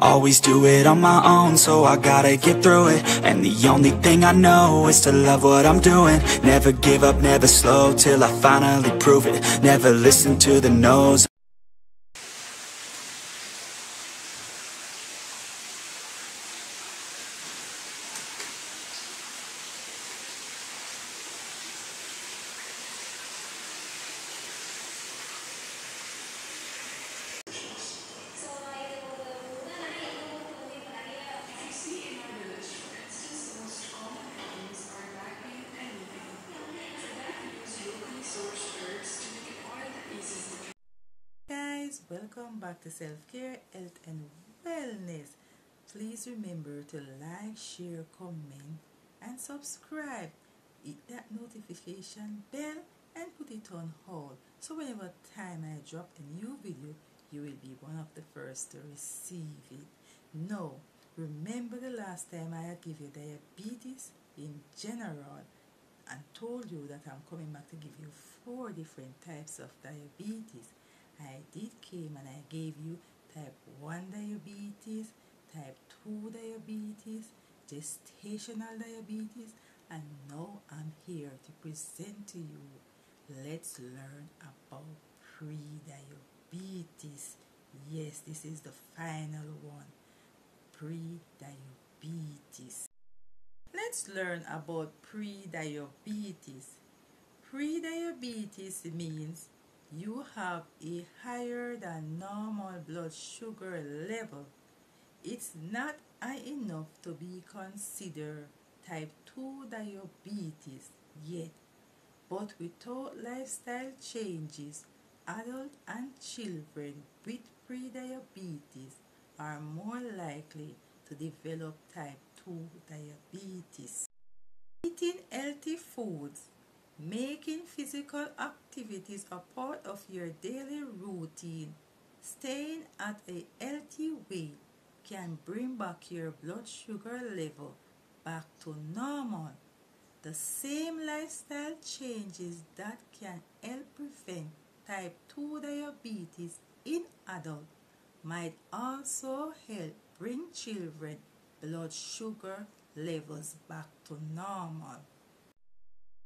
always do it on my own, so I gotta get through it. And the only thing I know is to love what I'm doing. Never give up, never slow, till I finally prove it. Never listen to the no's. Guys, welcome back to Self-Care, Health and Wellness. Please remember to like, share, comment and subscribe. Hit that notification bell and put it on all, so whenever time I drop a new video, you will be one of the first to receive it. Now, remember the last time I gave you diabetes in general and told you that I'm coming back to give you 4 different types of diabetes. I did came and I gave you type 1 diabetes, type 2 diabetes, gestational diabetes, and now I'm here to present to you. Let's learn about pre-diabetes. Yes, this is the final one. Pre-diabetes. Let's learn about pre-diabetes. Pre-diabetes means you have a higher than normal blood sugar level. It's not high enough to be considered type 2 diabetes yet, but without lifestyle changes, adults and children with pre-diabetes are more likely to develop type 2 diabetes. Eating healthy foods, making physical activities a part of your daily routine, staying at a healthy weight can bring back your blood sugar level back to normal. The same lifestyle changes that can help prevent type 2 diabetes in adults might also help bring children blood sugar levels back to normal.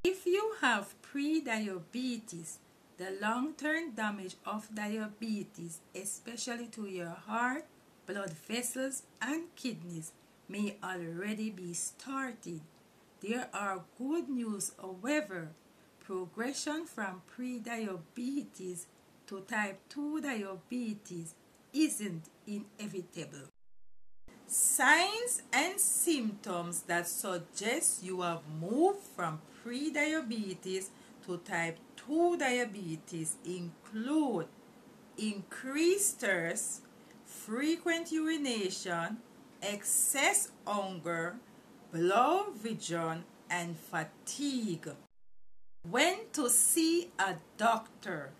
If you have pre-diabetes, the long-term damage of diabetes, especially to your heart, blood vessels, and kidneys, may already be started. There are good news, however. Progression from pre-diabetes to type 2 diabetes isn't inevitable. Signs and symptoms that suggest you have moved from pre-diabetes to type 2 diabetes include increased thirst, frequent urination, excess hunger, blurred vision, and fatigue. When to see a doctor.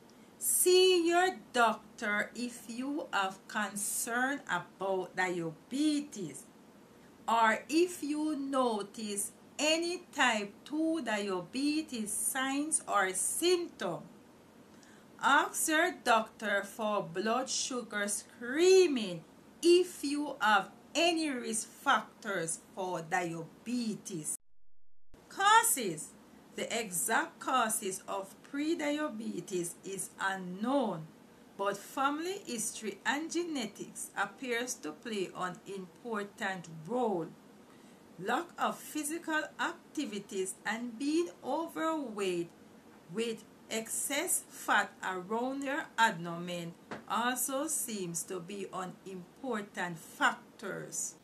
See your doctor if you have concern about diabetes or if you notice any type 2 diabetes signs or symptoms. Ask your doctor for blood sugar screening if you have any risk factors for diabetes. Causes. The exact causes of prediabetes is unknown, but family history and genetics appears to play an important role. Lack of physical activities and being overweight with excess fat around your abdomen also seems to be important factors.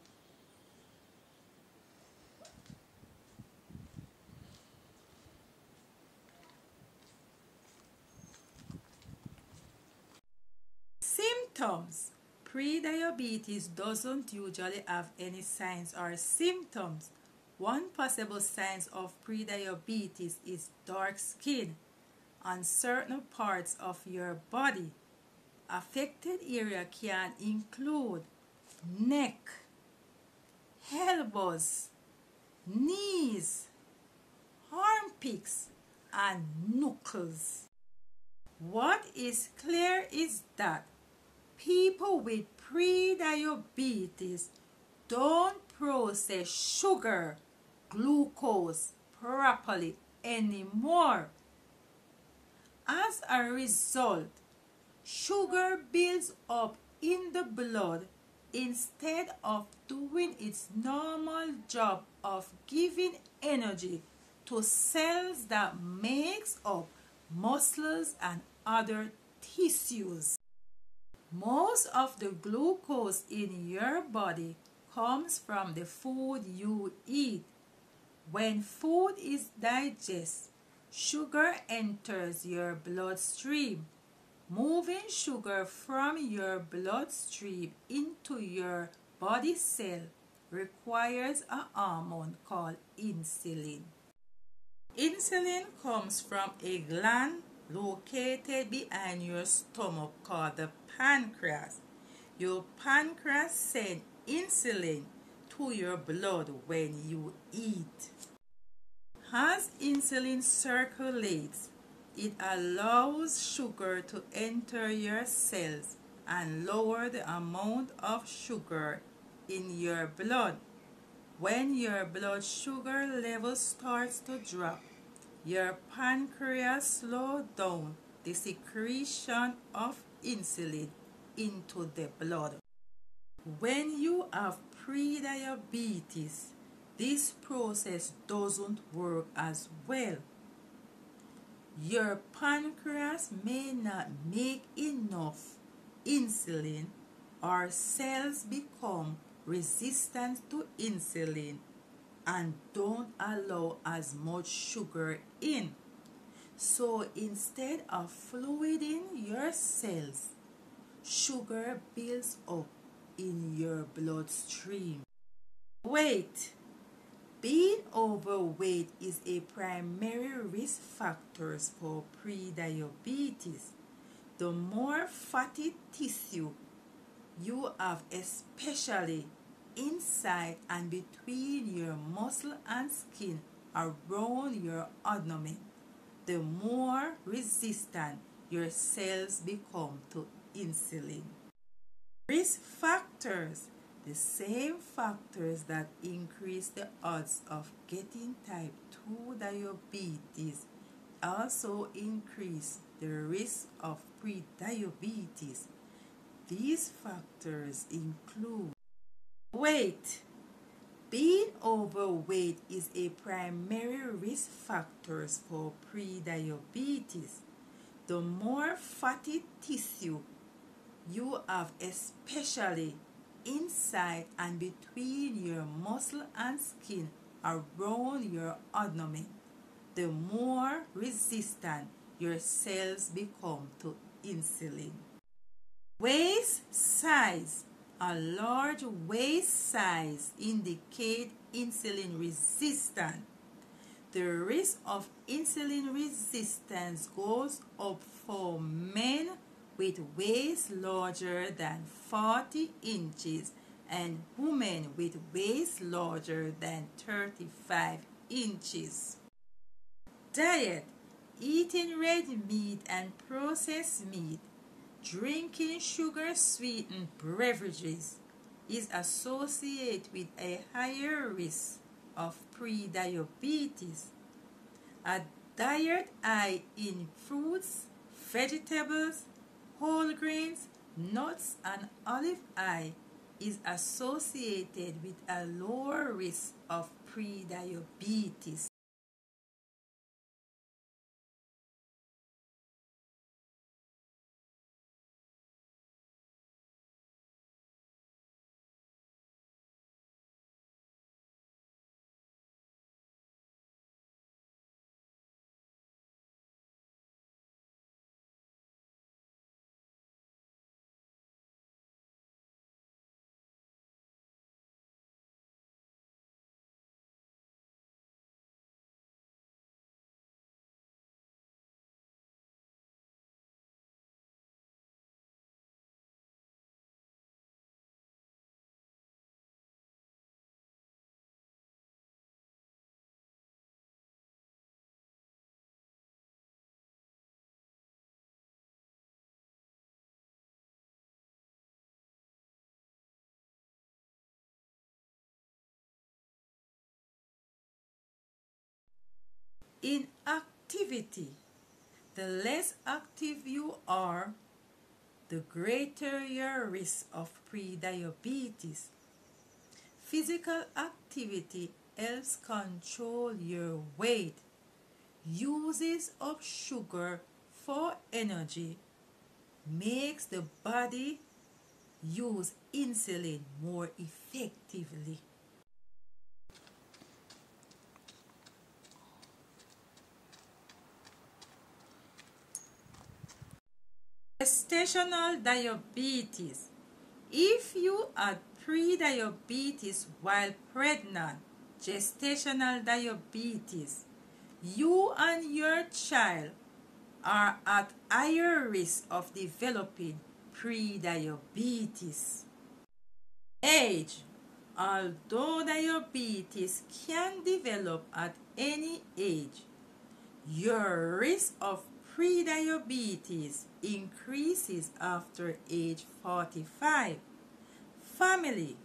Symptoms. Prediabetes doesn't usually have any signs or symptoms. One possible sign of prediabetes is dark skin on certain parts of your body. Affected area can include neck, elbows, knees, armpits, and knuckles. What is clear is that People with prediabetes don't process sugar, glucose properly anymore. As a result, sugar builds up in the blood instead of doing its normal job of giving energy to cells that makes up muscles and other tissues. Most of the glucose in your body comes from the food you eat. When food is digested, sugar enters your bloodstream. Moving sugar from your bloodstream into your body cell requires a hormone called insulin. Insulin comes from a gland located behind your stomach called the pancreas. Your pancreas sends insulin to your blood when you eat. As insulin circulates, it allows sugar to enter your cells and lower the amount of sugar in your blood. When your blood sugar level starts to drop, your pancreas slows down the secretion of insulin into the blood. When you have prediabetes, this process doesn't work as well. Your pancreas may not make enough insulin, or cells become resistant to insulin and don't allow as much sugar in. So instead of fluiding your cells, sugar builds up in your bloodstream. Weight. Being overweight is a primary risk factor for prediabetes. The more fatty tissue you have, especially inside and between your muscle and skin around your abdomen, the more resistant your cells become to insulin. Risk factors. The same factors that increase the odds of getting type 2 diabetes also increase the risk of prediabetes. These factors include weight. Being overweight is a primary risk factor for prediabetes. The more fatty tissue you have, especially inside and between your muscle and skin around your abdomen, the more resistant your cells become to insulin. Waist size. A large waist size indicates insulin resistance. The risk of insulin resistance goes up for men with waist larger than 40 inches and women with waist larger than 35 inches. Diet. Eating red meat and processed meat, drinking sugar-sweetened beverages is associated with a higher risk of prediabetes. A diet high in fruits, vegetables, whole grains, nuts, and olive oil is associated with a lower risk of prediabetes. in activity. The less active you are, the greater your risk of prediabetes. Physical activity helps control your weight, uses up sugar for energy, makes the body use insulin more effectively. Gestational diabetes. If you had prediabetes while pregnant, gestational diabetes, you and your child are at higher risk of developing prediabetes. Age. Although diabetes can develop at any age, your risk of prediabetes increases after age 45. Family.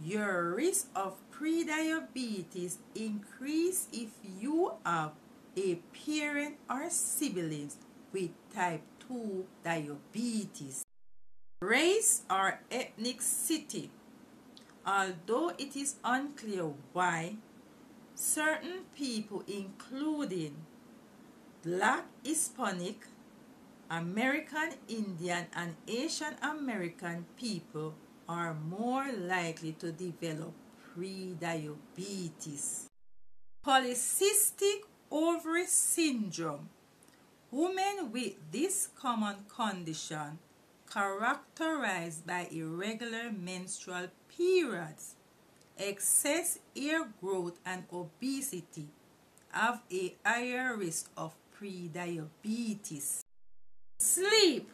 Your risk of prediabetes increases if you have a parent or siblings with type 2 diabetes. Race or ethnicity. Although it is unclear why, certain people including Black, Hispanic, American Indian, and Asian American people are more likely to develop prediabetes. Polycystic ovary syndrome. Women with this common condition, characterized by irregular menstrual periods, excess hair growth, and obesity, have a higher risk of prediabetes. Sleep.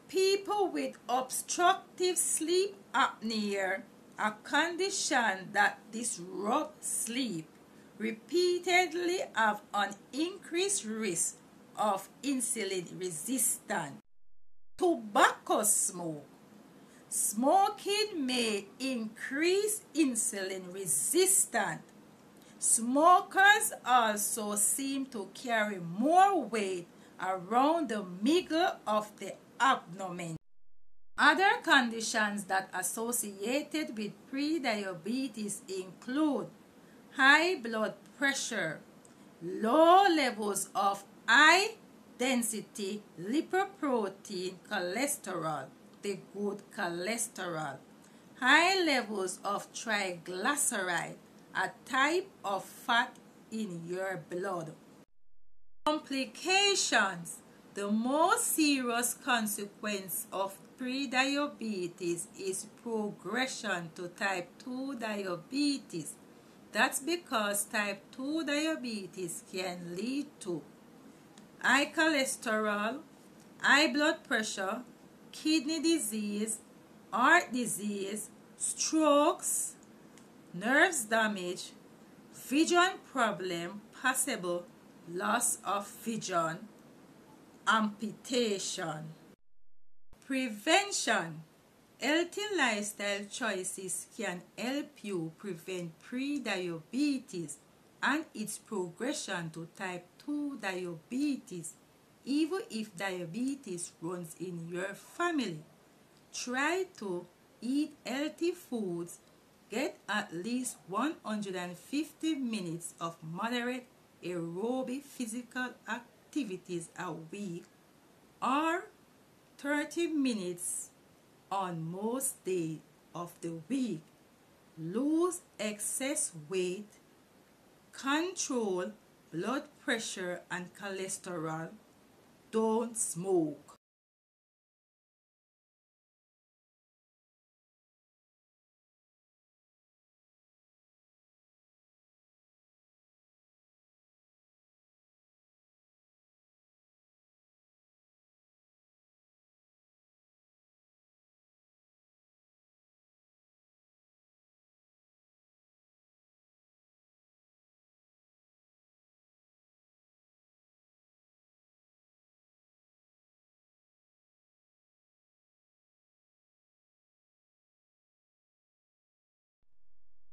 People with obstructive sleep apnea, a condition that disrupts sleep, repeatedly have an increased risk of insulin resistance. Tobacco smoke. Smoking may increase insulin resistance. Smokers also seem to carry more weight around the middle of the abdomen. Other conditions that are associated with prediabetes include high blood pressure, low levels of high-density lipoprotein cholesterol, the good cholesterol, high levels of triglyceride, a type of fat in your blood. Complications. The most serious consequence of prediabetes is progression to type 2 diabetes. That's because type 2 diabetes can lead to high cholesterol, high blood pressure, kidney disease, heart disease, strokes, nerves damage, vision problem, possible loss of vision, amputation. Prevention. Healthy lifestyle choices can help you prevent prediabetes and its progression to type 2 diabetes, even if diabetes runs in your family. Try to eat healthy foods, get at least 150 minutes of moderate aerobic physical activities a week, or 30 minutes on most days of the week. Lose excess weight, control blood pressure and cholesterol. Don't smoke.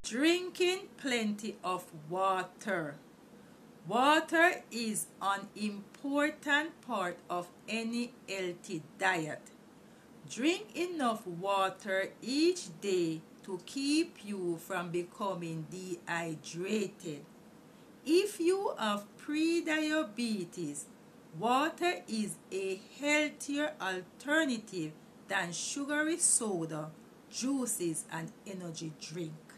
Drinking plenty of water. Water is an important part of any healthy diet. Drink enough water each day to keep you from becoming dehydrated. If you have prediabetes, water is a healthier alternative than sugary soda, juices, and energy drink.